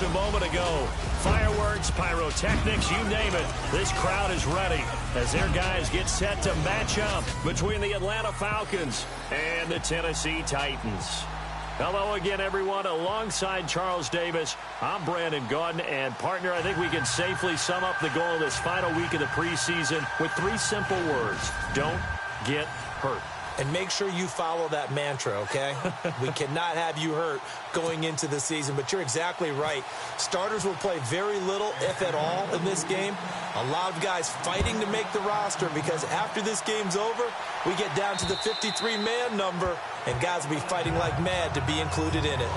just a moment ago. Fireworks, pyrotechnics, you name it. This crowd is ready as their guys get set to match up between the Atlanta Falcons and the Tennessee Titans. Hello again, everyone. Alongside Charles Davis, I'm Brandon Gaudin. And, partner, I think we can safely sum up the goal of this final week of the preseason with 3 simple words. Don't get hurt. And make sure you follow that mantra, okay? We cannot have you hurt going into the season, but you're exactly right. Starters will play very little, if at all, in this game. A lot of guys fighting to make the roster because after this game's over, we get down to the 53-man number, and guys will be fighting like mad to be included in it.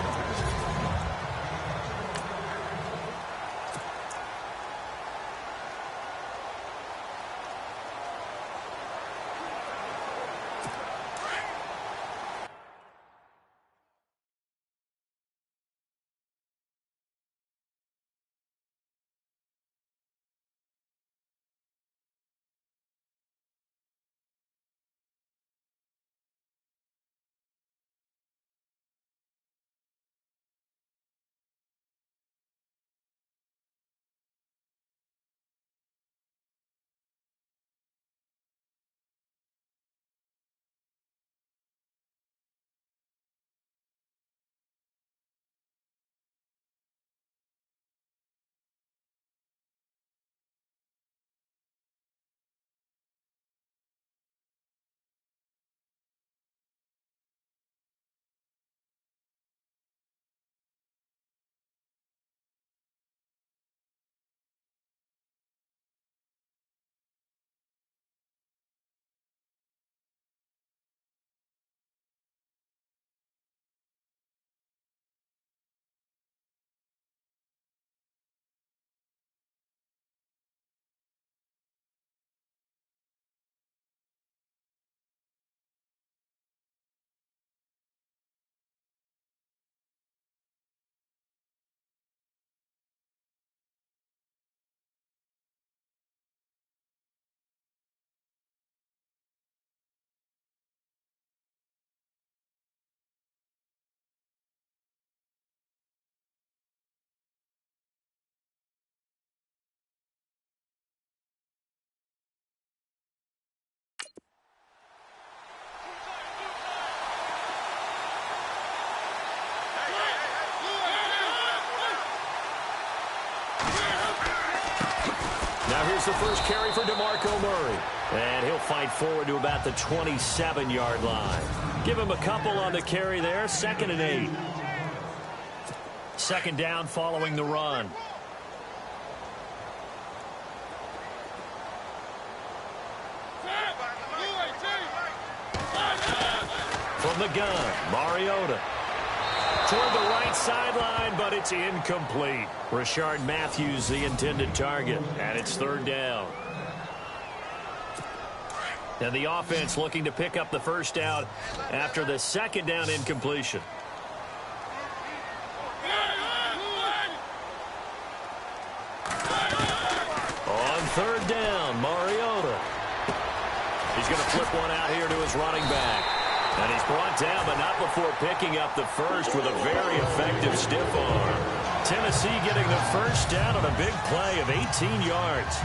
Now here's the first carry for DeMarco Murray. And he'll fight forward to about the 27-yard line. Give him a couple on the carry there. 2nd and 8. 2nd down following the run. From the gun, Mariota. Toward the right sideline, but it's incomplete. Rashard Matthews, the intended target, and it's 3rd down. And the offense looking to pick up the first down after the 2nd down incompletion. On 3rd down, Mariota. He's going to flip one out here to his running back. And he's brought down, but not before picking up the first with a very effective stiff arm. Tennessee getting the first down on a big play of 18 yards.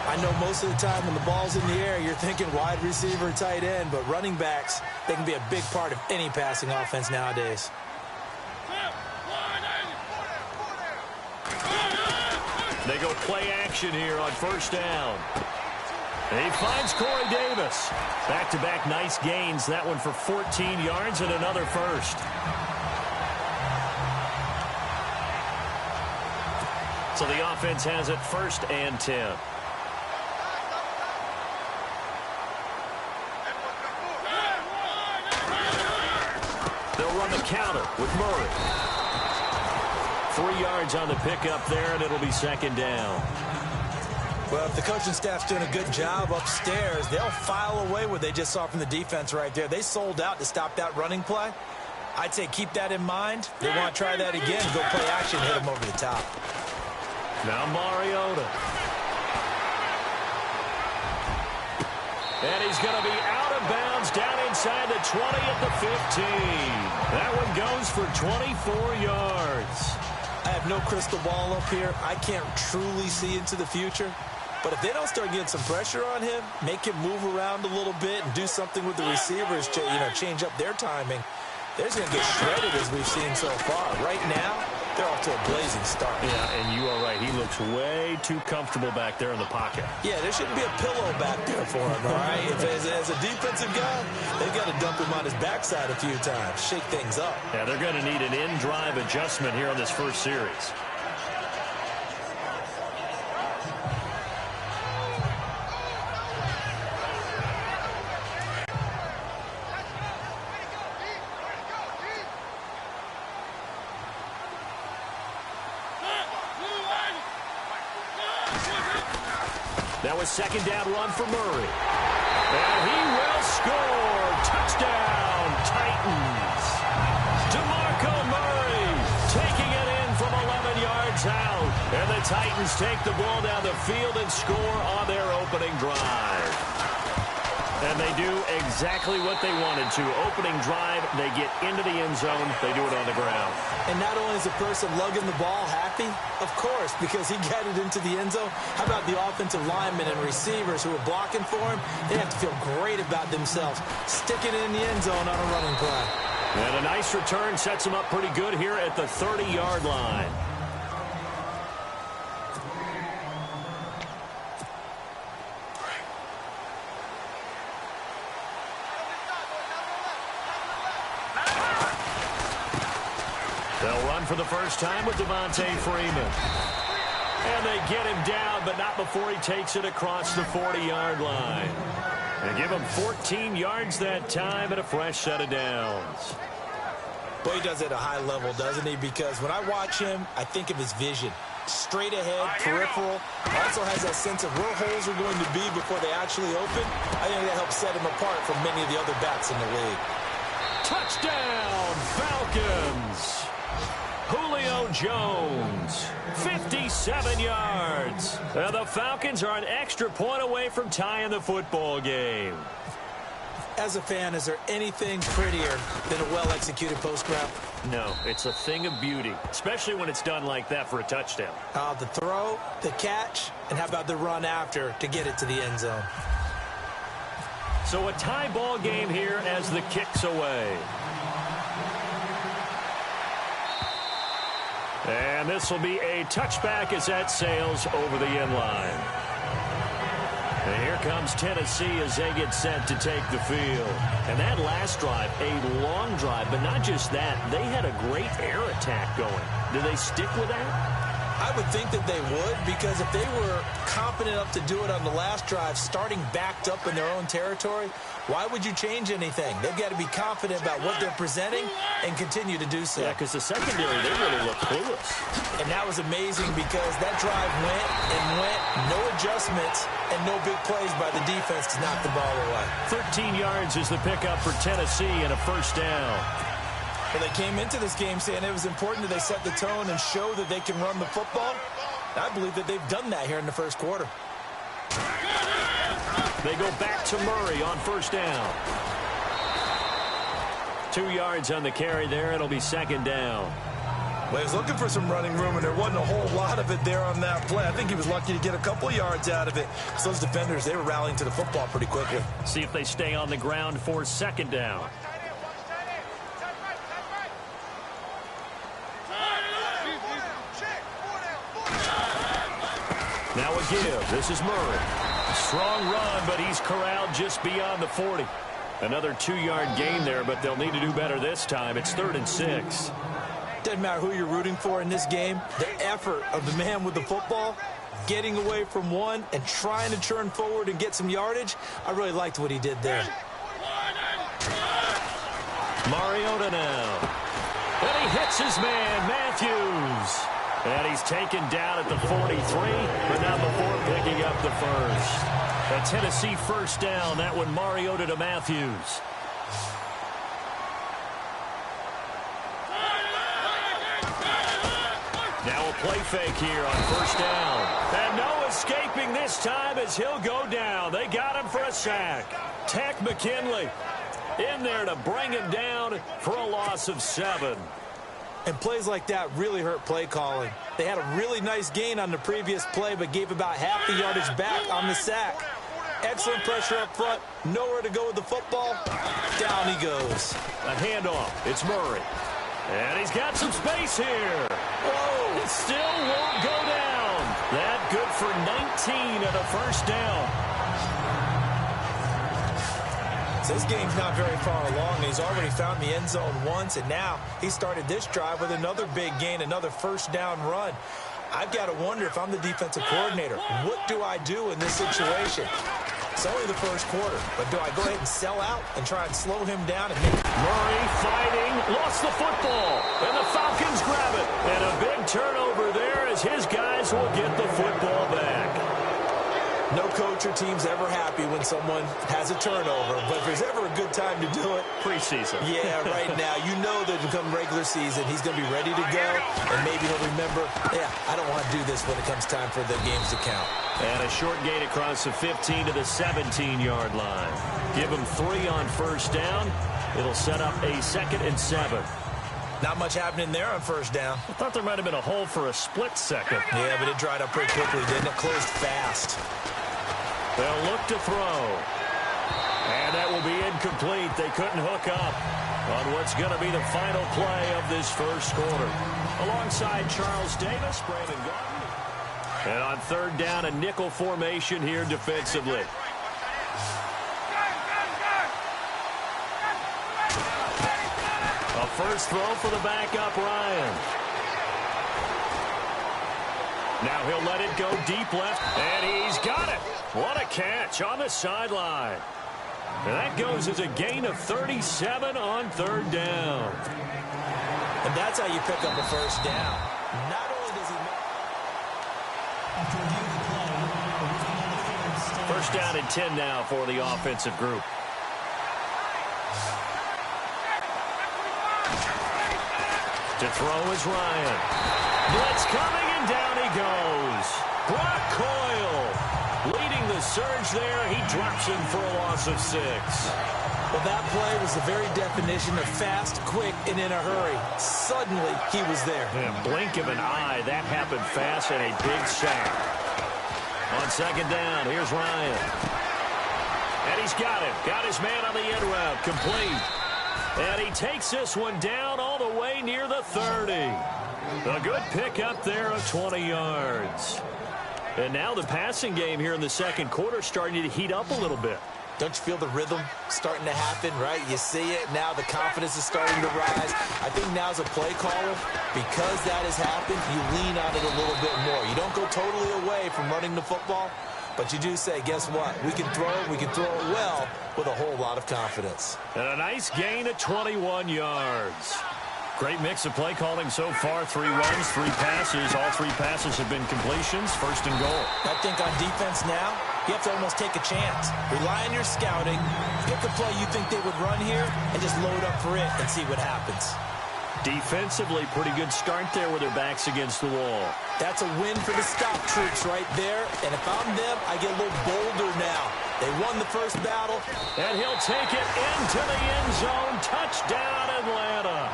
I know most of the time when the ball's in the air, you're thinking wide receiver, tight end, but running backs, they can be a big part of any passing offense nowadays. They go play action here on 1st down. And he finds Corey Davis. Back-to-back nice gains. That one for 14 yards and another first. So the offense has it 1st and 10. They'll run the counter with Murray. 3 yards on the pickup there, and it'll be 2nd down. Well, if the coaching staff's doing a good job upstairs, they'll file away what they just saw from the defense right there. They sold out to stop that running play. I'd say keep that in mind. They want to try that again, go play action, hit them over the top. Now Mariota. And he's going to be out of bounds down inside the 20 at the 15. That one goes for 24 yards. have no crystal ball up here. I can't truly see into the future. But if they don't start getting some pressure on him, make him move around a little bit and do something with the receivers to, change up their timing, they're just going to get shredded as we've seen so far. Right now, they're off to a blazing start. Yeah, and you are right. He looks way too comfortable back there in the pocket. Yeah, there shouldn't be a pillow back there for him, all right? As a defensive guy, they've got to dump him on his backside a few times, shake things up. Yeah, they're going to need an in-drive adjustment here on this first series. Now a second down run for Murray. And he will score. Touchdown, Titans. DeMarco Murray taking it in from 11 yards out. And the Titans take the ball down the field and score on their opening drive. And they do exactly what they wanted to. Opening drive, they get into the end zone. They do it on the ground. And not only is the person lugging the ball happy, of course, because he got it into the end zone. How about the offensive linemen and receivers who are blocking for him? They have to feel great about themselves, sticking it in the end zone on a running play. And a nice return sets them up pretty good here at the 30-yard line. They'll run for the first time with Devontae Freeman. And they get him down, but not before he takes it across the 40-yard line. They give him 14 yards that time and a fresh set of downs. Boy, he does it at a high level, doesn't he? Because when I watch him, I think of his vision. Straight ahead, peripheral. Also has that sense of where holes are going to be before they actually open. I think that helps set him apart from many of the other backs in the league. Touchdown, Falcons! Julio Jones, 57 yards. And the Falcons are an extra point away from tying the football game. As a fan, is there anything prettier than a well-executed post route? No, it's a thing of beauty, especially when it's done like that for a touchdown. The throw, the catch, and how about the run after to get it to the end zone? So a tie ball game here as the kick's away. And this will be a touchback as that sails over the end line. And here comes Tennessee as they get set to take the field. And that last drive, a long drive, but not just that. They had a great air attack going. Do they stick with that? I would think that they would, because if they were confident enough to do it on the last drive, starting backed up in their own territory, why would you change anything? They've got to be confident about what they're presenting and continue to do so. Yeah, because the secondary, they really look clueless. And that was amazing because that drive went and went, no adjustments, and no big plays by the defense to knock the ball away. 13 yards is the pickup for Tennessee and a first down. Well, they came into this game saying it was important that they set the tone and show that they can run the football. I believe that they've done that here in the first quarter. They go back to Murray on first down. 2 yards on the carry there. It'll be second down. Well, he was looking for some running room, and there wasn't a whole lot of it there on that play. I think he was lucky to get a couple yards out of it. So those defenders, they were rallying to the football pretty quickly. See if they stay on the ground for second down. Now a give. This is Murray. Strong run, but he's corralled just beyond the 40. Another 2-yard gain there, but they'll need to do better this time. It's 3rd and 6. Doesn't matter who you're rooting for in this game. The effort of the man with the football, getting away from one and trying to turn forward and get some yardage, I really liked what he did there. Mariota now. And he hits his man, Matthews. And he's taken down at the 43, but not before picking up the first. A Tennessee first down. That one Mariota to Matthews. Now a play fake here on first down. And no escaping this time as he'll go down. They got him for a sack. Takk McKinley in there to bring him down for a loss of 7. And plays like that really hurt play calling. They had a really nice gain on the previous play, but gave about half the yardage back on the sack. Excellent pressure up front. Nowhere to go with the football. Down he goes. A handoff. It's Murray. And he's got some space here. Whoa. It still won't go down. That good for 19 and a first down. So this game's not very far along. He's already found the end zone once, and now he started this drive with another big gain, another first down run. I've got to wonder if I'm the defensive coordinator. What do I do in this situation? It's only the first quarter, but do I go ahead and sell out and try and slow him down? And Murray fighting, lost the football, and the Falcons grab it. And a big turnover there as his guys will get the football back. No coach or team's ever happy when someone has a turnover, but if there's ever a good time to do it, preseason. Yeah, right now. You know that come regular season, he's going to be ready to go, and maybe he'll remember, yeah, I don't want to do this when it comes time for the games to count. And a short gain across the 15 to the 17-yard line. Give him 3 on first down. It'll set up a 2nd and 7. Not much happening there on first down. I thought there might have been a hole for a split second. Yeah, but it dried up pretty quickly, didn't it? Closed fast. They'll look to throw. And that will be incomplete. They couldn't hook up on what's going to be the final play of this first quarter. Alongside Charles Davis, Brandon Gordon. And on third down, a nickel formation here defensively. A first throw for the backup, Ryan. Now he'll let it go deep left, and he's got it. What a catch on the sideline. And that goes as a gain of 37 on third down. And that's how you pick up a first down. Not only does he make... First down and 10 now for the offensive group. To throw is Ryan. Blitz coming, and down he goes. Brock Coyle leading the surge there. He drops him for a loss of 6. Well, that play was the very definition of fast, quick, and in a hurry. Suddenly, he was there. In a blink of an eye, that happened fast, and a big sack. On second down, here's Ryan. And he's got it. Got his man on the in route, complete. And he takes this one down all the way near the 30. A good pick up there of 20 yards. And now the passing game here in the second quarter starting to heat up a little bit. Don't you feel the rhythm starting to happen, right? You see it. Now the confidence is starting to rise. I think now as a play caller, because that has happened, you lean on it a little bit more. You don't go totally away from running the football, but you do say, guess what? We can throw it well with a whole lot of confidence. And a nice gain of 21 yards. Great mix of play calling so far. 3 runs, 3 passes. All 3 passes have been completions. First and goal. I think on defense now, you have to almost take a chance. Rely on your scouting. Pick a play you think they would run here and just load up for it and see what happens. Defensively, pretty good start there with their backs against the wall. That's a win for the stop troops right there. And if I'm them, I get a little bolder now. They won the first battle. And he'll take it into the end zone. Touchdown, Atlanta.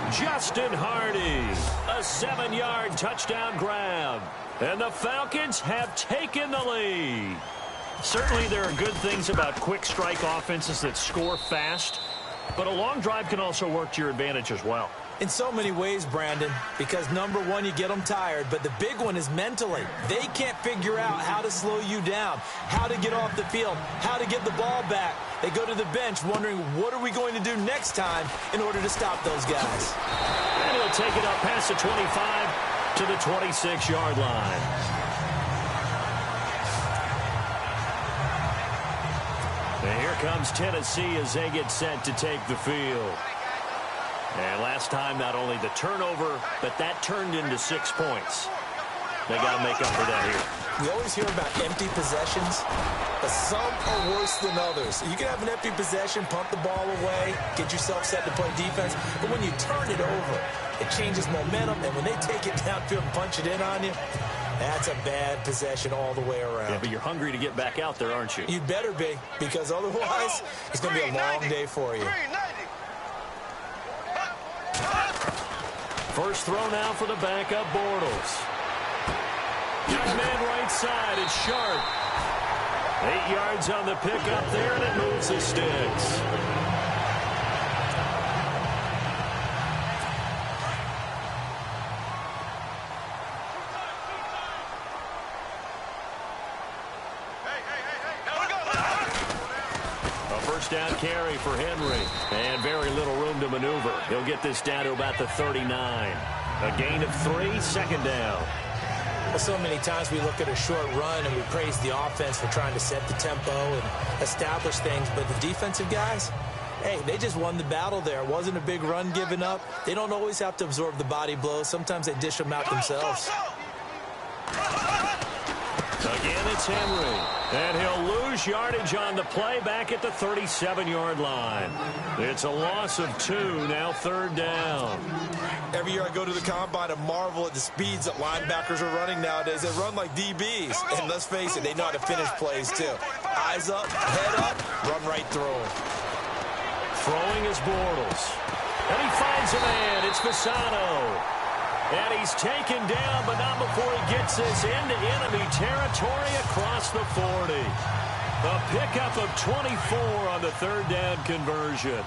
Justin Hardy, a 7-yard touchdown grab. And the Falcons have taken the lead. Certainly there are good things about quick strike offenses that score fast, but a long drive can also work to your advantage as well. In so many ways, Brandon, because number one, you get them tired, but the big one is mentally. They can't figure out how to slow you down, how to get off the field, how to get the ball back. They go to the bench wondering, what are we going to do next time in order to stop those guys? And he'll take it up past the 25 to the 26-yard line. And here comes Tennessee as they get set to take the field. And last time, not only the turnover, but that turned into 6 points. They got to make up for that here. We always hear about empty possessions, but some are worse than others. You can have an empty possession, pump the ball away, get yourself set to play defense, but when you turn it over, it changes momentum, and when they take it downfield and punch it in on you, that's a bad possession all the way around. Yeah, but you're hungry to get back out there, aren't you? You better be, because otherwise, it's going to be a long day for you. First throw now for the backup Bortles. Got a man right side. It's Sharp. 8 yards on the pickup there, and it moves the sticks. Down carry for Henry, and very little room to maneuver. He'll get this down to about the 39. A gain of 3, second down. Well, so many times we look at a short run and we praise the offense for trying to set the tempo and establish things, but the defensive guys, hey, they just won the battle there. It wasn't a big run given up. They don't always have to absorb the body blows. Sometimes they dish them out themselves. Again, it's Henry. And he'll lose yardage on the play back at the 37-yard line. It's a loss of 2, now third down. Every year I go to the combine and marvel at the speeds that linebackers are running nowadays. They run like DBs. And let's face it, they know how to finish plays too. Eyes up, head up, run right through them. Throwing is Bortles. And he finds a man. It's Fasano. And he's taken down, but not before he gets this into enemy territory across the 40. A pickup of 24 on the third down conversion.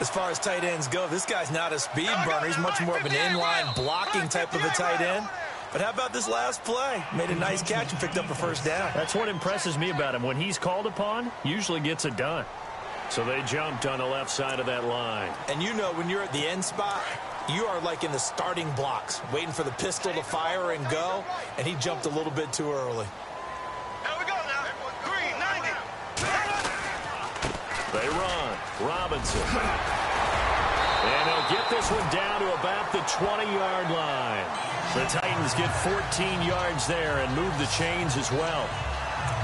As far as tight ends go, this guy's not a speed burner. He's much more of an inline blocking type of a tight end. But how about this last play? Made a nice catch and picked up a first down. That's what impresses me about him. When he's called upon, usually gets it done. So they jumped on the left side of that line. And you know when you're at the end spot, you are like in the starting blocks, waiting for the pistol to fire and go, and he jumped a little bit too early. Here we go now. Green, 90. They run. Robinson. And he'll get this one down to about the 20-yard line. The Titans get 14 yards there and move the chains as well.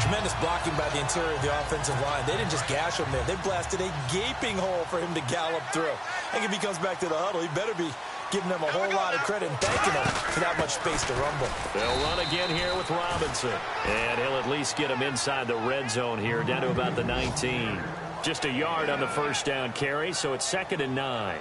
Tremendous blocking by the interior of the offensive line. They didn't just gash him there. They blasted a gaping hole for him to gallop through. I think if he comes back to the huddle, he better be giving them a whole lot of credit and thanking them for that much space to rumble. They'll run again here with Robinson. And he'll at least get him inside the red zone here, down to about the 19. Just a yard on the first down carry, so it's 2nd and 9.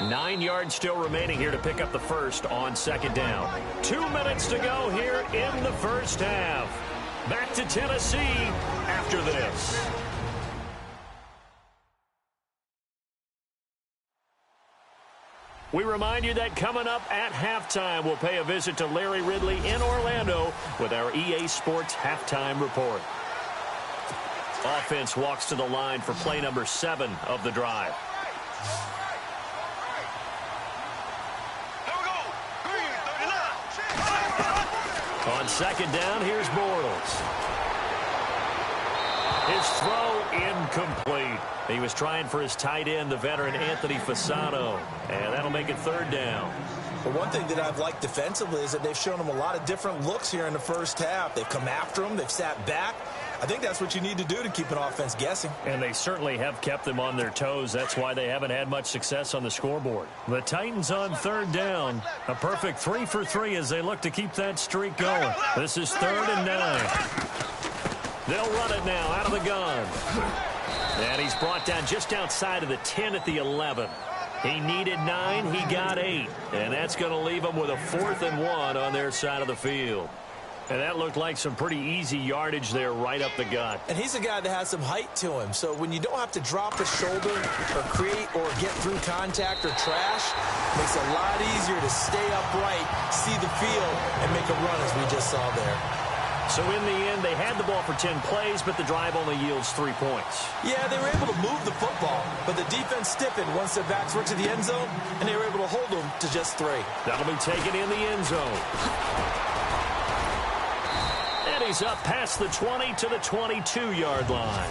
Nine yards still remaining here to pick up the first on second down. 2 minutes to go here in the first half. Back to Tennessee after this. We remind you that coming up at halftime, we'll pay a visit to Larry Ridley in Orlando with our EA Sports Halftime Report. Offense walks to the line for play number 7 of the drive. On second down, here's Bortles. His throw incomplete. He was trying for his tight end, the veteran Anthony Fasano. And that'll make it third down. But one thing that I've liked defensively is that they've shown him a lot of different looks here in the first half. They've come after him. They've sat back. I think that's what you need to do to keep an offense guessing. And they certainly have kept them on their toes. That's why they haven't had much success on the scoreboard. The Titans on third down. A perfect 3 for 3 as they look to keep that streak going. This is 3rd and 9. They'll run it now out of the gun. And he's brought down just outside of the 10 at the 11. He needed 9. He got 8. And that's going to leave him with a 4th and 1 on their side of the field. And that looked like some pretty easy yardage there right up the gut. And he's a guy that has some height to him. So when you don't have to drop a shoulder or create or get through contact or trash, it makes it a lot easier to stay upright, see the field, and make a run as we just saw there. So in the end, they had the ball for 10 plays, but the drive only yields 3 points. Yeah, they were able to move the football, but the defense stiffened once their backs were to the end zone, and they were able to hold them to just 3. That'll be taken in the end zone. And he's up past the 20 to the 22-yard line.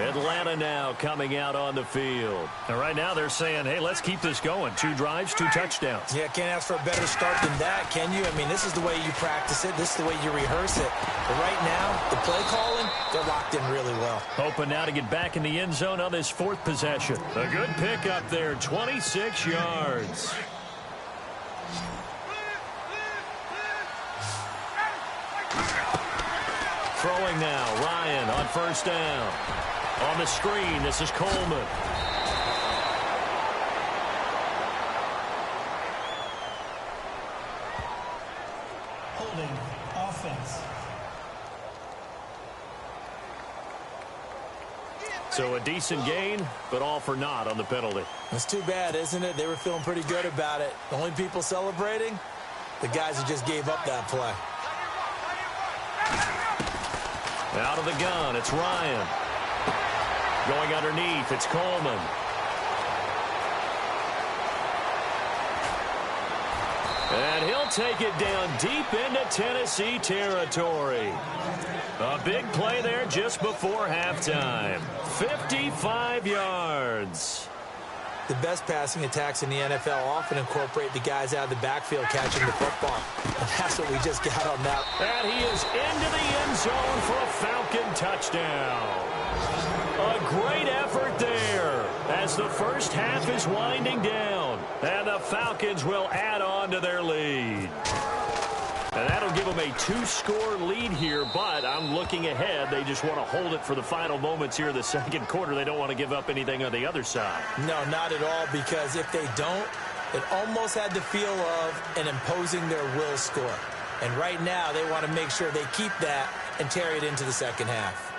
Atlanta now coming out on the field. And right now they're saying, hey, let's keep this going. 2 drives, 2 touchdowns. Yeah, can't ask for a better start than that, can you? I mean, this is the way you practice it. This is the way you rehearse it. But right now, the play calling, they're locked in really well. Hoping now to get back in the end zone on this 4th possession. A good pickup there, 26 yards. Throwing now, Ryan on 1st down. On the screen, this is Coleman. Holding offense. So a decent gain, but all for naught on the penalty. It's too bad, isn't it? They were feeling pretty good about it. The only people celebrating, the guys who just gave up that play. Out of the gun, it's Ryan. Going underneath, it's Coleman. And he'll take it down deep into Tennessee territory. A big play there just before halftime. 55 yards. The best passing attacks in the NFL often incorporate the guys out of the backfield catching the football. And that's what we just got on that. And he is into the end zone for a Falcon touchdown. A great effort there as the first half is winding down. And the Falcons will add on to their lead. And that'll give them a 2-score lead here, but I'm looking ahead. They just want to hold it for the final moments here in the second quarter. They don't want to give up anything on the other side. No, not at all, because if they don't, it almost had the feel of an imposing their will score. And right now, they want to make sure they keep that and carry it into the second half.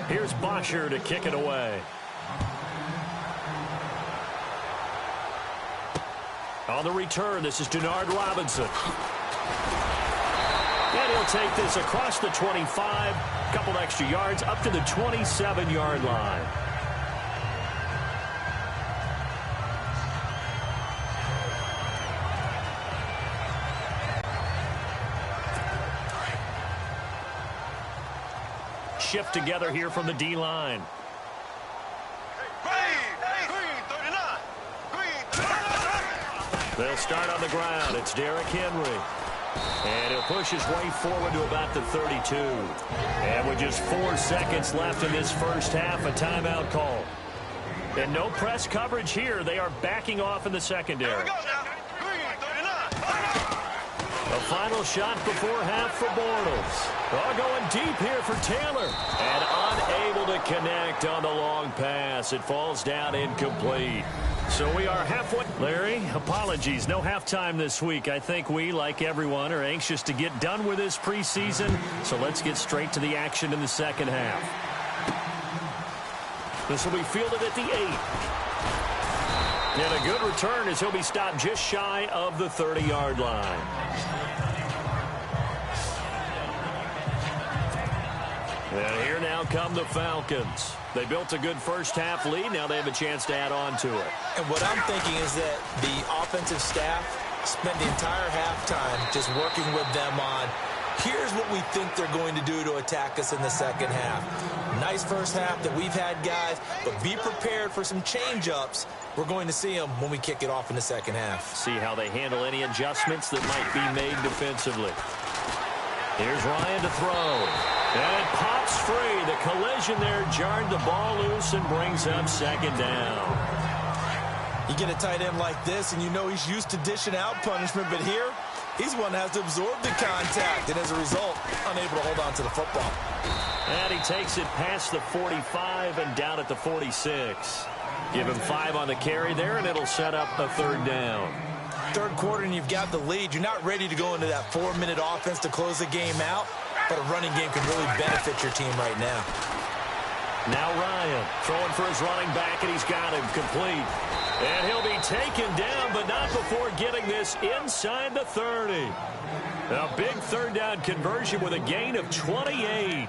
Here's Bosher to kick it away. On the return, this is Denard Robinson. And he'll take this across the 25, a couple extra yards, up to the 27-yard line. Shift together here from the D-line. They'll start on the ground. It's Derrick Henry. And he'll push his way forward to about the 32. And with just 4 seconds left in this first half, a timeout call. And no press coverage here. They are backing off in the secondary. A final shot before half for Bortles. Oh, going deep here for Taylor. And unable to connect on the long pass. It falls down incomplete. So we are halfway. Larry, apologies. No halftime this week. I think we, like everyone, are anxious to get done with this preseason. So let's get straight to the action in the second half. This will be fielded at the 8. And a good return as he'll be stopped just shy of the 30-yard line. And here now come the Falcons. They built a good first-half lead. Now they have a chance to add on to it. And what I'm thinking is that the offensive staff spent the entire halftime just working with them on, here's what we think they're going to do to attack us in the second half. Nice first half that we've had, guys, but be prepared for some change-ups. We're going to see them when we kick it off in the second half. See how they handle any adjustments that might be made defensively. Here's Ryan to throw. And it pops free. The collision there jarred the ball loose and brings up second down. You get a tight end like this, and you know he's used to dishing out punishment, but here, he's one that has to absorb the contact, and as a result, unable to hold on to the football. And he takes it past the 45 and down at the 46. Give him 5 on the carry there, and it'll set up a third down. Third quarter, and you've got the lead. You're not ready to go into that 4-minute offense to close the game out, but a running game can really benefit your team right now. Now Ryan throwing for his running back, and he's got him complete. And he'll be taken down, but not before getting this inside the 30. A big third down conversion with a gain of 28.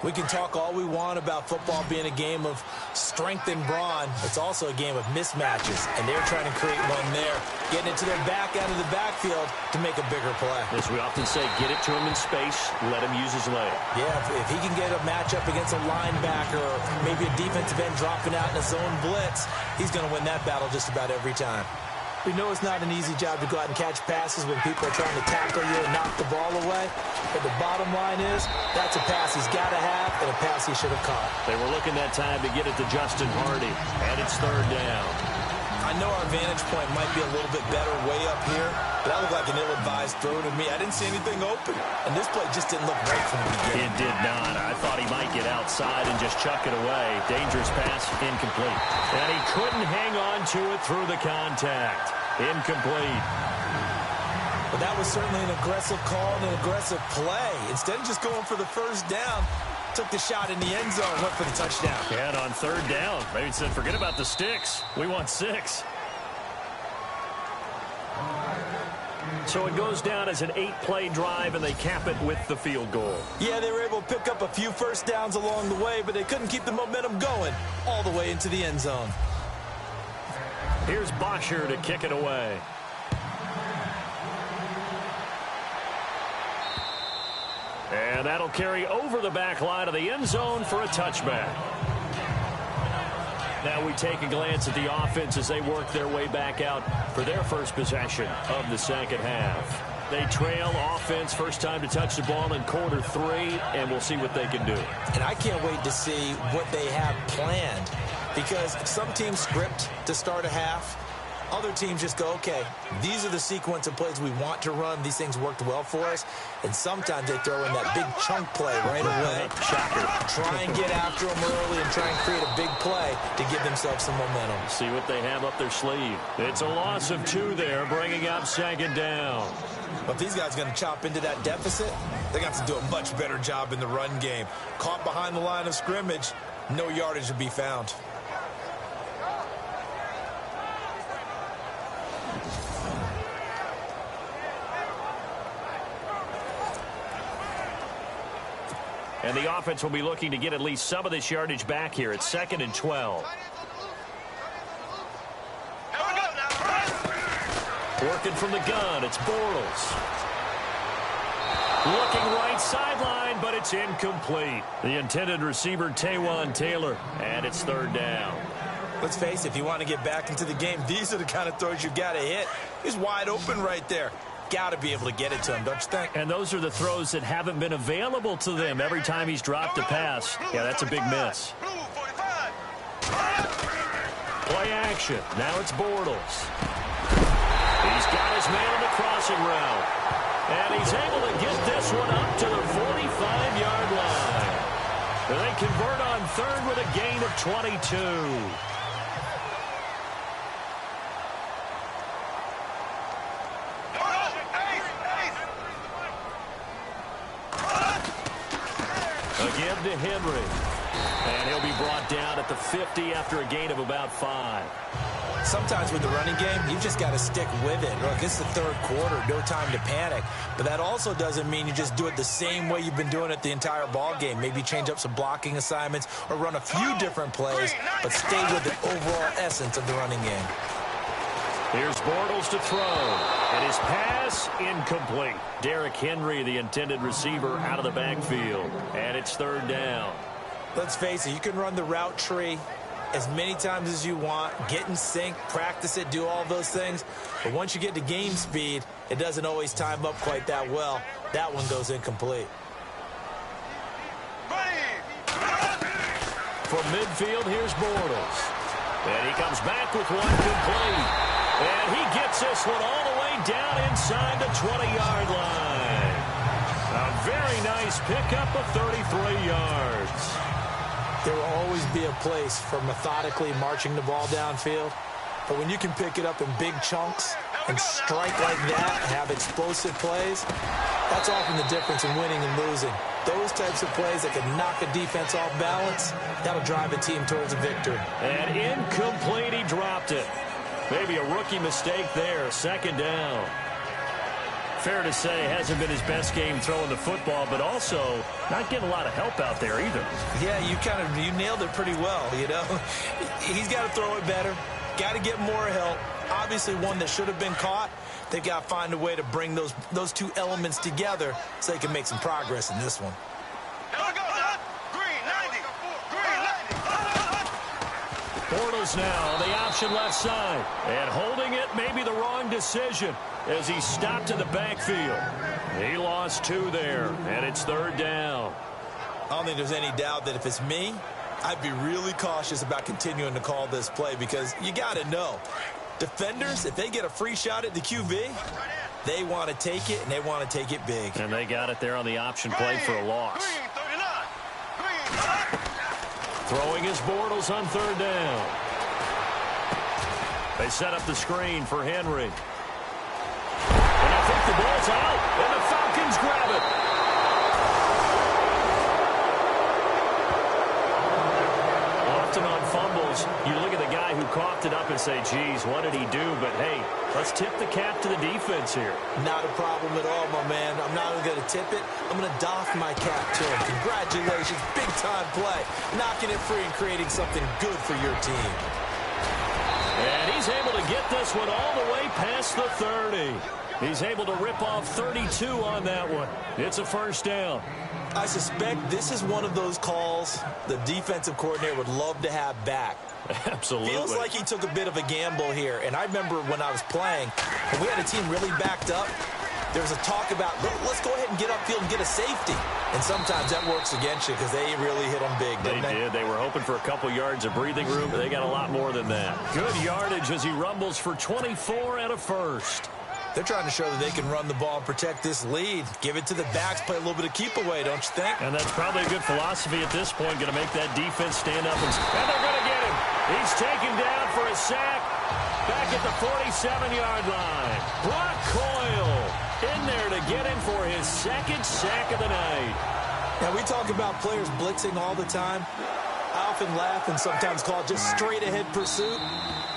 We can talk all we want about football being a game of strength and brawn. It's also a game of mismatches, and they're trying to create one there, getting it to their back out of the backfield to make a bigger play. As we often say, get it to him in space, let him use his leg. Yeah, if he can get a matchup against a linebacker or maybe a defensive end dropping out in a zone blitz, he's going to win that battle just about every time. We know it's not an easy job to go out and catch passes when people are trying to tackle you and knock the ball away. But the bottom line is, that's a pass he's got to have and a pass he should have caught. They were looking that time to get it to Justin Hardy, and it's third down. I know our vantage point might be a little bit better way up here, but that looked like an ill-advised throw to me. I didn't see anything open, and this play just didn't look right from the beginning. It did not. I thought he might get outside and just chuck it away. Dangerous pass, incomplete. And he couldn't hang on to it through the contact. Incomplete. But that was certainly an aggressive call and an aggressive play. Instead of just going for the first down, took the shot in the end zone, went for the touchdown. Yeah, and on third down, maybe said, forget about the sticks. We want 6. So it goes down as an 8-play drive, and they cap it with the field goal. Yeah, they were able to pick up a few first downs along the way, but they couldn't keep the momentum going all the way into the end zone. Here's Bosher to kick it away. And that'll carry over the back line of the end zone for a touchback. Now we take a glance at the offense as they work their way back out for their first possession of the second half. They trail offense, first time to touch the ball in quarter 3, and we'll see what they can do. And I can't wait to see what they have planned, because some teams script to start a half. Other teams just go, okay, these are the sequence of plays we want to run. These things worked well for us. And sometimes they throw in that big chunk play right away. Shocker. Try and get after them early and try and create a big play to give themselves some momentum. See what they have up their sleeve. It's a loss of 2 there, bringing up second down. But if these guys are going to chop into that deficit, they're going to have to do a much better job in the run game. Caught behind the line of scrimmage, no yardage to be found. And the offense will be looking to get at least some of this yardage back here. It's 2nd and 12. Working from the gun, it's Bortles. Looking right sideline, but it's incomplete. The intended receiver, Taywan Taylor, and it's third down. Let's face it, if you want to get back into the game, these are the kind of throws you got to hit. He's wide open right there. Got to be able to get it to him, don't you think? And those are the throws that haven't been available to them every time he's dropped a pass. Yeah, that's a big miss. Play action. Now it's Bortles. He's got his man on the crossing route. And he's able to get this one up to the 45-yard line. And they convert on third with a gain of 22. Again to Henry. And he'll be brought down at the 50 after a gain of about 5. Sometimes with the running game, you just got to stick with it. Look, it's the third quarter, no time to panic. But that also doesn't mean you just do it the same way you've been doing it the entire ball game. Maybe change up some blocking assignments or run a few different plays, but stay with the overall essence of the running game. Here's Bortles to throw. And his pass incomplete. Derrick Henry, the intended receiver, out of the backfield. And it's third down. Let's face it, you can run the route tree as many times as you want, get in sync, practice it, do all those things. But once you get to game speed, it doesn't always time up quite that well. That one goes incomplete. From midfield, here's Bortles. And he comes back with one complete. And he gets this one all the way down inside the 20-yard line. A very nice pickup of 33 yards. There will always be a place for methodically marching the ball downfield. But when you can pick it up in big chunks and strike like that, have explosive plays, that's often the difference in winning and losing. Those types of plays that can knock a defense off balance, that'll drive a team towards a victory. And incomplete, he dropped it. Maybe a rookie mistake there, second down. Fair to say, hasn't been his best game throwing the football, but also not getting a lot of help out there either. Yeah, you nailed it pretty well, you know. He's got to throw it better, got to get more help. Obviously one that should have been caught. They've got to find a way to bring those two elements together so they can make some progress in this one. Bortles now on the option left side. And holding it may be the wrong decision as he stopped in the backfield. He lost 2 there, and it's 3rd down. I don't think there's any doubt that if it's me, I'd be really cautious about continuing to call this play because you got to know, defenders, if they get a free shot at the QB, they want to take it, and they want to take it big. And they got it there on the option play for a loss. Throwing his Bortles on 3rd down. They set up the screen for Henry. And I think the ball's out, and the Falcons grab it. Often on fumbles, you look at the guy who coughed it up and say, geez, what did he do? But, hey, let's tip the cap to the defense here. Not a problem at all, my man. I'm not even going to tip it. I'm going to doff my cap to him. Congratulations. Big-time play. Knocking it free and creating something good for your team. And he's able to get this one all the way past the 30. He's able to rip off 32 on that one. It's a 1st down. I suspect this is one of those calls the defensive coordinator would love to have back. Absolutely. Feels like he took a bit of a gamble here. And I remember when I was playing, when we had a team really backed up, there was a talk about, let's go ahead and get upfield and get a safety. And sometimes that works against you because they really hit them big, didn't they? They did. They were hoping for a couple yards of breathing room, but they got a lot more than that. Good yardage as he rumbles for 24 and a 1st. They're trying to show that they can run the ball and protect this lead. Give it to the backs, play a little bit of keep away, don't you think? And that's probably a good philosophy at this point, going to make that defense stand up. And they're going to get him. He's taken down for a sack back at the 47-yard line. Brock Coyle in there to get him for his 2nd sack of the night. Now, we talk about players blitzing all the time. I often laugh and sometimes call it just straight-ahead pursuit.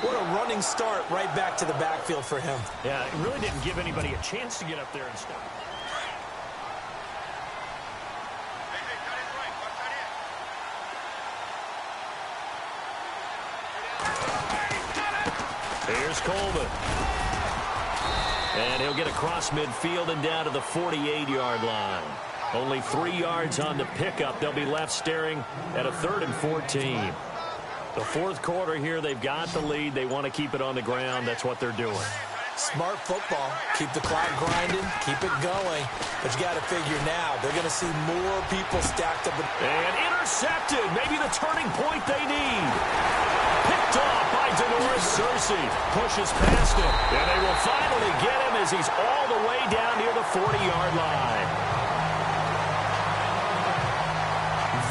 What a running start right back to the backfield for him. Yeah, it really didn't give anybody a chance to get up there and stop. Here's Coleman. And he'll get across midfield and down to the 48-yard line. Only 3 yards on the pickup. They'll be left staring at a 3rd and 14. The 4th quarter here, they've got the lead. They want to keep it on the ground. That's what they're doing. Smart football. Keep the clock grinding. Keep it going. But you got to figure now, they're going to see more people stacked up. And intercepted. Maybe the turning point they need. Picked off by Denoris Searcy. Pushes past him. And they will finally get him as he's all the way down near the 40-yard line.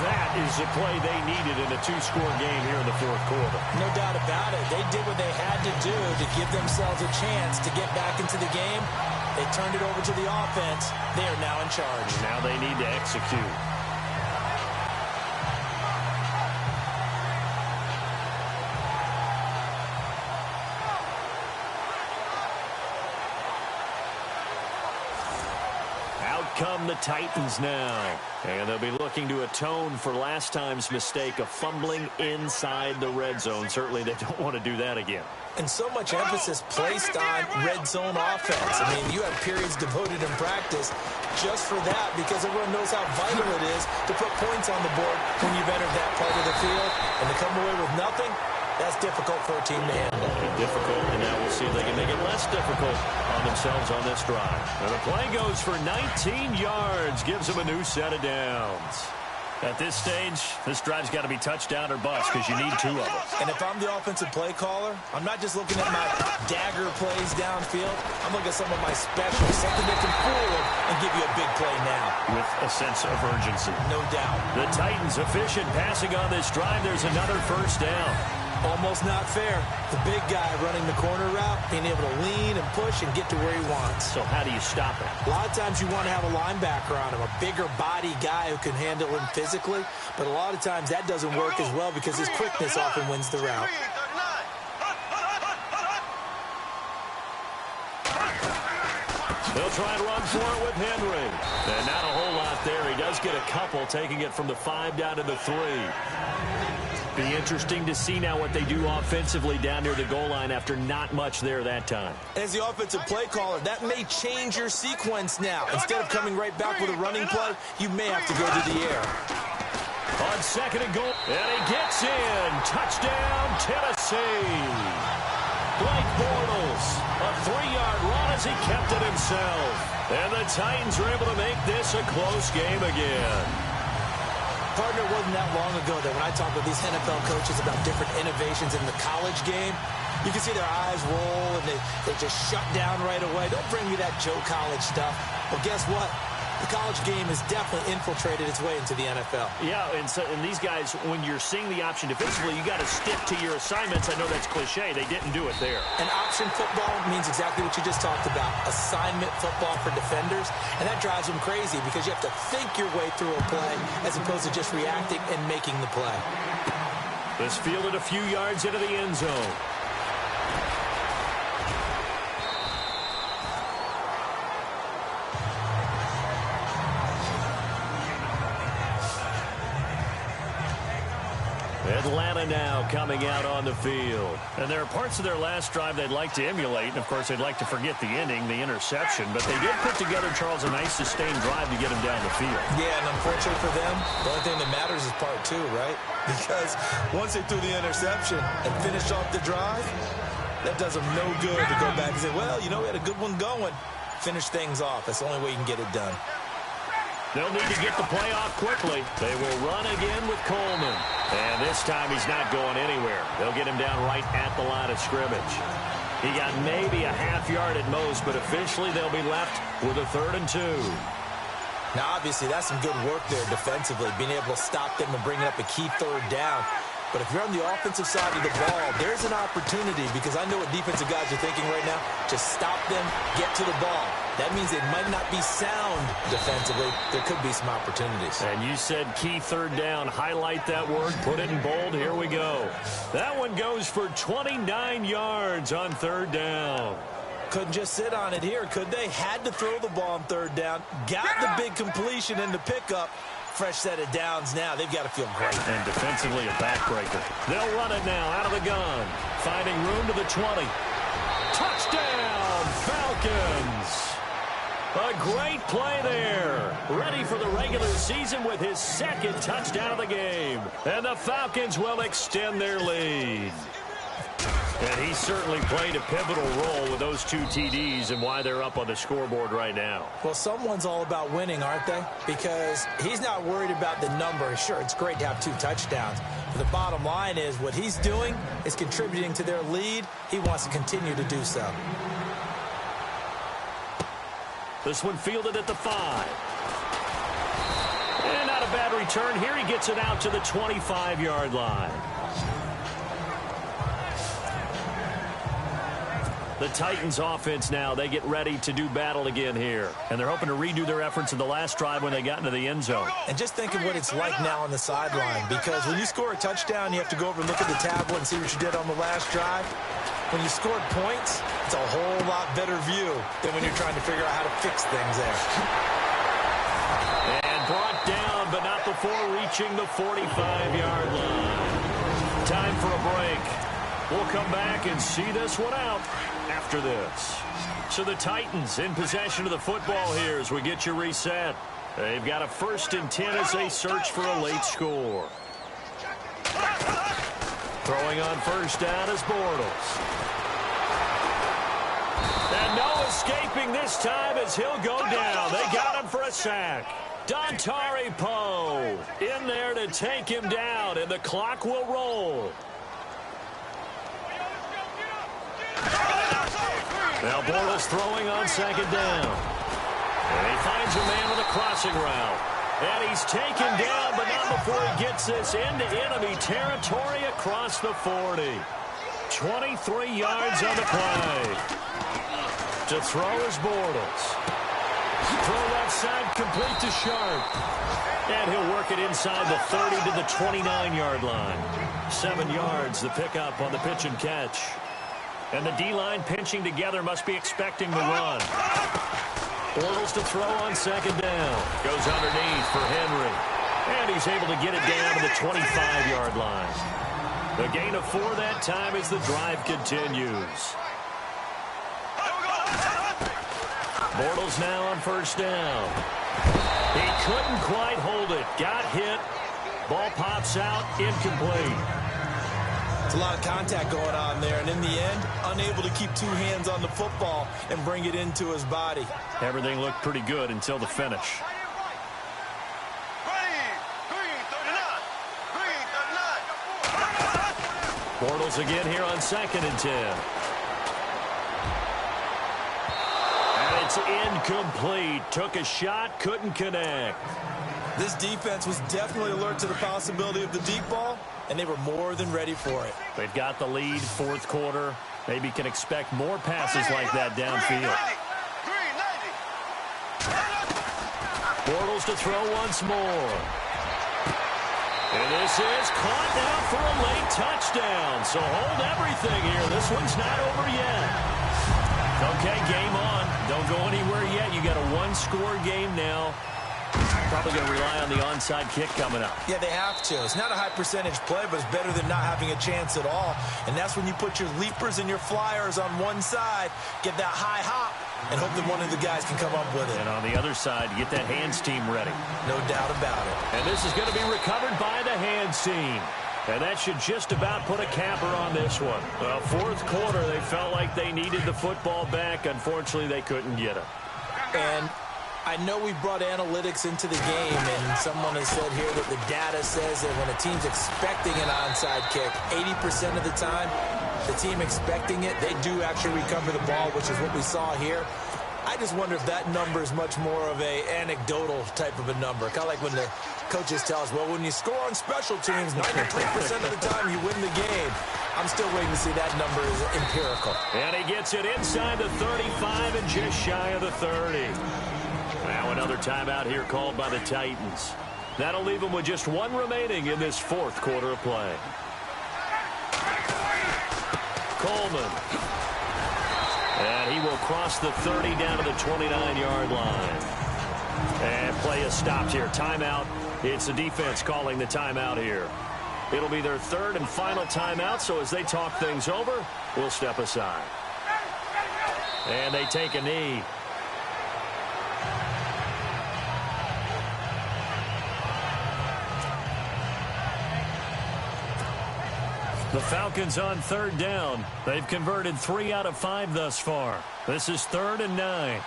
That is the play they needed in a 2-score game here in the 4th quarter. No doubt about it. They did what they had to do to give themselves a chance to get back into the game. They turned it over to the offense. They are now in charge. Now they need to execute. Come the Titans now. And they'll be looking to atone for last time's mistake of fumbling inside the red zone. Certainly they don't want to do that again. And so much emphasis placed on red zone offense. I mean, you have periods devoted in practice just for that because everyone knows how vital it is to put points on the board when you've entered that part of the field. And to come away with nothing, that's difficult for a team to handle. Difficult, and now we'll see if they can make it less difficult on themselves on this drive. And the play goes for 19 yards, gives them a new set of downs. At this stage, this drive's got to be touchdown or bust because you need 2 of them. And if I'm the offensive play caller, I'm not just looking at my dagger plays downfield. I'm looking at some of my specials, something that can fool them and give you a big play now. With a sense of urgency. No doubt. The Titans efficient passing on this drive. There's another 1st down. Almost not fair. The big guy running the corner route, being able to lean and push and get to where he wants. So how do you stop it? A lot of times you want to have a linebacker on him, a bigger body guy who can handle him physically. But a lot of times that doesn't work as well because his quickness often wins the route. They'll try and run for it with Henry. And not a whole lot there. He does get a couple, taking it from the 5 down to the 3. Be interesting to see now what they do offensively down near the goal line after not much there that time. As the offensive play caller, that may change your sequence now. Instead of coming right back with a running play, you may have to go to the air. On 2nd and goal, and he gets in. Touchdown, Tennessee. Blake Bortles, a 3-yard run as he kept it himself. And the Titans were able to make this a close game again. Partner, it wasn't that long ago that when I talk with these NFL coaches about different innovations in the college game, you can see their eyes roll and they just shut down right away. Don't bring me that Joe College stuff. Well, guess what? The college game has definitely infiltrated its way into the NFL. Yeah, and these guys, when you're seeing the option defensively, you got to stick to your assignments. I know that's cliche. They didn't do it there. And option football means exactly what you just talked about, assignment football for defenders. And that drives them crazy because you have to think your way through a play as opposed to just reacting and making the play. This fielded a few yards into the end zone. Atlanta now coming out on the field. And there are parts of their last drive they'd like to emulate. And, of course, they'd like to forget the ending, the interception. But they did put together, Charles, a nice sustained drive to get him down the field. Yeah, and unfortunately for them, the only thing that matters is part 2, right? Because once they threw the interception and finished off the drive, that does them no good to go back and say, well, you know, we had a good one going. Finish things off. That's the only way you can get it done. They'll need to get the play off quickly. They will run again with Coleman. And this time he's not going anywhere. They'll get him down right at the line of scrimmage. He got maybe a half-yard at most, but officially they'll be left with a 3rd and 2. Now, obviously, that's some good work there defensively, being able to stop them and bringing up a key 3rd down. But if you're on the offensive side of the ball, there's an opportunity because I know what defensive guys are thinking right now. Just stop them, get to the ball. That means they might not be sound defensively. There could be some opportunities. And you said key 3rd down. Highlight that word. Put it in bold. Here we go. That one goes for 29 yards on 3rd down. Couldn't just sit on it here, could they? Had to throw the ball on 3rd down. Got the big completion in the pickup. Fresh set of downs now. They've got to feel great. And defensively a backbreaker. They'll run it now out of the gun. Finding room to the 20. Touchdown, Falcons. A great play there. Ready for the regular season with his 2nd touchdown of the game. And the Falcons will extend their lead. And he certainly played a pivotal role with those 2 TDs and why they're up on the scoreboard right now. Well, someone's all about winning, aren't they? Because he's not worried about the number. Sure, it's great to have 2 touchdowns. But the bottom line is what he's doing is contributing to their lead. He wants to continue to do so. This one fielded at the 5. And not a bad return. Here he gets it out to the 25-yard line. The Titans offense now, they get ready to do battle again here. And they're hoping to redo their efforts in the last drive when they got into the end zone. And just think of what it's like now on the sideline. Because when you score a touchdown, you have to go over and look at the tablet and see what you did on the last drive. When you scored points, it's a whole lot better view than when you're trying to figure out how to fix things there. And brought down, but not before reaching the 45-yard line. Time for a break. We'll come back and see this one out after this. So the Titans in possession of the football here as we get you reset. They've got a 1st and 10 as they search for a late score. Throwing on 1st down is Bortles. And no escaping this time as he'll go down. They got him for a sack. Dontari Poe in there to take him down, and the clock will roll. Now Bortles throwing on 2nd down. And he finds a man with a crossing route. And he's taken down, but not before he gets this into enemy territory across the 40. 23 yards on the play. To throw is Bortles. Throw left side complete to Sharp. And he'll work it inside the 30 to the 29-yard line. 7 yards, the pickup on the pitch and catch. And the D-line pinching together must be expecting the run. Bortles to throw on second down. Goes underneath for Henry. And he's able to get it down to the 25-yard line. The gain of 4 that time as the drive continues. Bortles now on first down. He couldn't quite hold it. Got hit. Ball pops out. Incomplete. It's a lot of contact going on there, and in the end, unable to keep 2 hands on the football and bring it into his body. Everything looked pretty good until the finish. Bortles again here on 2nd and 10. And it's incomplete. Took a shot, couldn't connect. This defense was definitely alert to the possibility of the deep ball, and they were more than ready for it. They've got the lead, 4th quarter. Maybe can expect more passes like that downfield. Bortles to throw once more. And this is caught now for a late touchdown. So hold everything here. This one's not over yet. Okay, game on. Don't go anywhere yet. You got a 1-score game now. Probably going to rely on the onside kick coming up. Yeah, they have to. It's not a high percentage play, but it's better than not having a chance at all. And that's when you put your leapers and your flyers on one side, get that high hop, and hope that one of the guys can come up with it. And on the other side, get that hands team ready. No doubt about it. And this is going to be recovered by the hands team. And that should just about put a capper on this one. Well, 4th quarter, they felt like they needed the football back. Unfortunately, they couldn't get it. And I know we brought analytics into the game, and someone has said here that the data says that when a team's expecting an onside kick, 80% of the time, the team expecting it, they do actually recover the ball, which is what we saw here. I just wonder if that number is much more of a anecdotal type of a number. Kind of like when the coaches tell us, well, when you score on special teams, 93% of the time you win the game. I'm still waiting to see that number is empirical. And he gets it inside the 35 and just shy of the 30. Now another timeout here called by the Titans. That'll leave them with just 1 remaining in this 4th quarter of play. Coleman. And he will cross the 30 down to the 29-yard line. And play is stopped here. Timeout. It's the defense calling the timeout here. It'll be their 3rd and final timeout, so as they talk things over, we'll step aside. And they take a knee. The Falcons on 3rd down. They've converted 3 out of 5 thus far. This is 3rd and 9.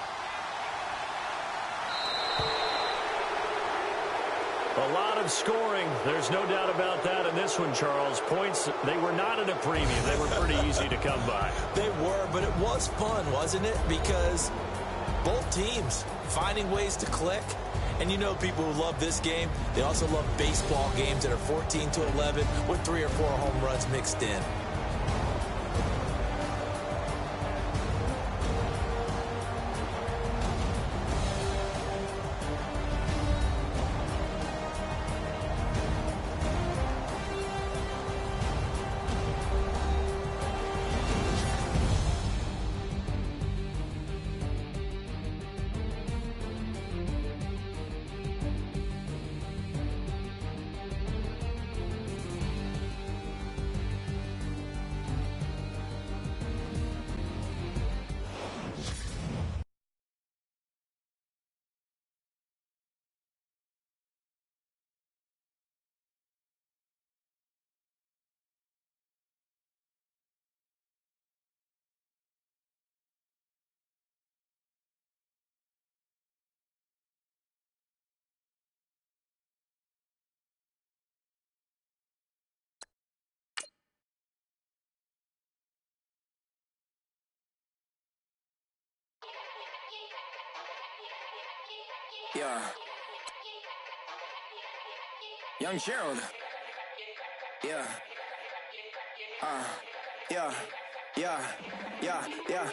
A lot of scoring. There's no doubt about that in this one, Charles. Points, they were not at a premium. They were pretty easy to come by. They were, but it was fun, wasn't it? Because both teams finding ways to click. And you know people who love this game, they also love baseball games that are 14-11 with 3 or 4 home runs mixed in. Yeah. Young Gerald. Yeah. Yeah. Yeah. Yeah. Yeah.